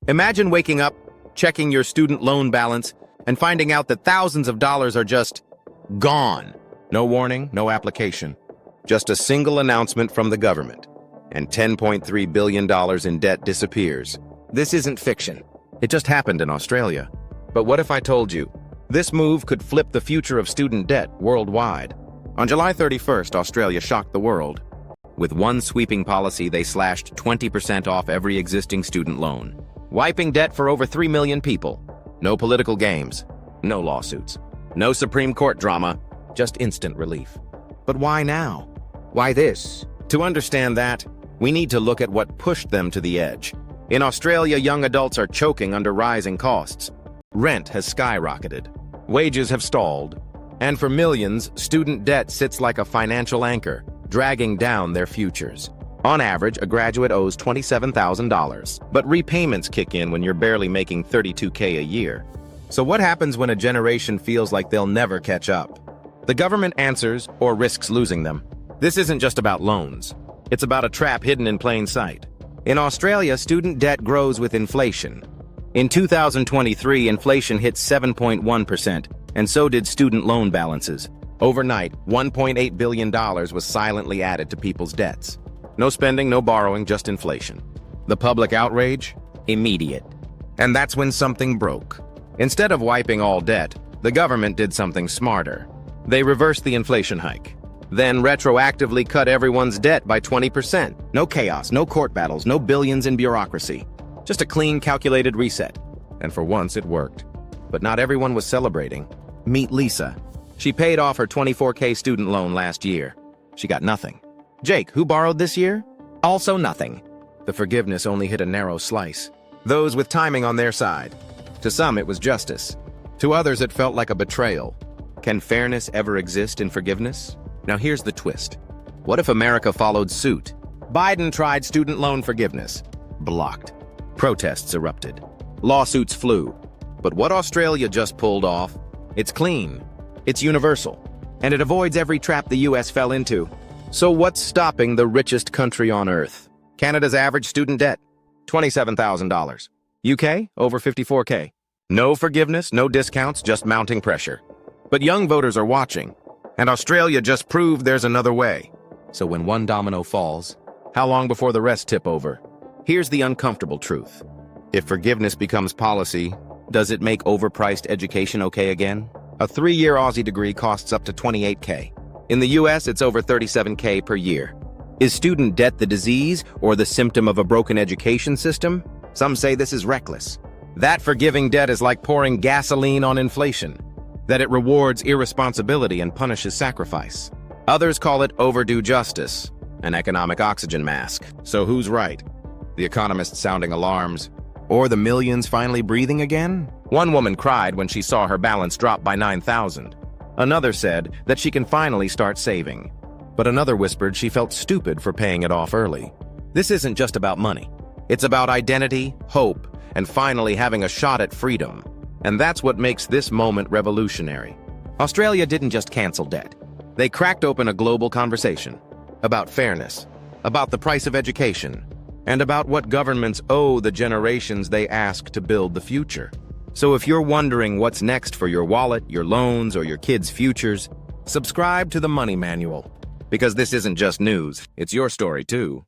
Imagine waking up, checking your student loan balance, and finding out that thousands of dollars are just gone. No warning, no application. Just a single announcement from the government, and $10.3 billion in debt disappears. This isn't fiction. It just happened in Australia. But what if I told you this move could flip the future of student debt worldwide? On July 31st, Australia shocked the world. With one sweeping policy, they slashed 20% off every existing student loan, wiping debt for over 3 million people. No political games, no lawsuits, no Supreme Court drama, just instant relief. But why now? Why this? To understand that, we need to look at what pushed them to the edge. In Australia, young adults are choking under rising costs. Rent has skyrocketed. Wages have stalled. And for millions, student debt sits like a financial anchor, dragging down their futures. On average, a graduate owes $27,000, but repayments kick in when you're barely making $32K a year. So what happens when a generation feels like they'll never catch up? The government answers or risks losing them. This isn't just about loans. It's about a trap hidden in plain sight. In Australia, student debt grows with inflation. In 2023, inflation hit 7.1%, and so did student loan balances. Overnight, $1.8 billion was silently added to people's debts. No spending, no borrowing, just inflation. The public outrage? Immediate. And that's when something broke. Instead of wiping all debt, the government did something smarter. They reversed the inflation hike, then retroactively cut everyone's debt by 20%. No chaos, no court battles, no billions in bureaucracy. Just a clean, calculated reset. And for once, it worked. But not everyone was celebrating. Meet Lisa. She paid off her $24K student loan last year. She got nothing. Jake, who borrowed this year? Also nothing. The forgiveness only hit a narrow slice. Those with timing on their side. To some, it was justice. To others, it felt like a betrayal. Can fairness ever exist in forgiveness? Now here's the twist. What if America followed suit? Biden tried student loan forgiveness. Blocked. Protests erupted. Lawsuits flew. But what Australia just pulled off, it's clean. It's universal. And it avoids every trap the US fell into. So what's stopping the richest country on earth? Canada's average student debt, $27,000. UK, over $54K. No forgiveness, no discounts, just mounting pressure. But young voters are watching, and Australia just proved there's another way. So when one domino falls, how long before the rest tip over? Here's the uncomfortable truth. If forgiveness becomes policy, does it make overpriced education okay again? A 3-year Aussie degree costs up to $28K. In the US, it's over $37K per year. Is student debt the disease or the symptom of a broken education system? Some say this is reckless. That forgiving debt is like pouring gasoline on inflation, that it rewards irresponsibility and punishes sacrifice. Others call it overdue justice, an economic oxygen mask. So who's right? The economists sounding alarms, or the millions finally breathing again? One woman cried when she saw her balance drop by $9,000. Another said that she can finally start saving. But another whispered she felt stupid for paying it off early. This isn't just about money. It's about identity, hope, and finally having a shot at freedom. And that's what makes this moment revolutionary. Australia didn't just cancel debt. They cracked open a global conversation about fairness, about the price of education, and about what governments owe the generations they ask to build the future. So if you're wondering what's next for your wallet, your loans, or your kids' futures, subscribe to the Money Manual. Because this isn't just news, it's your story too.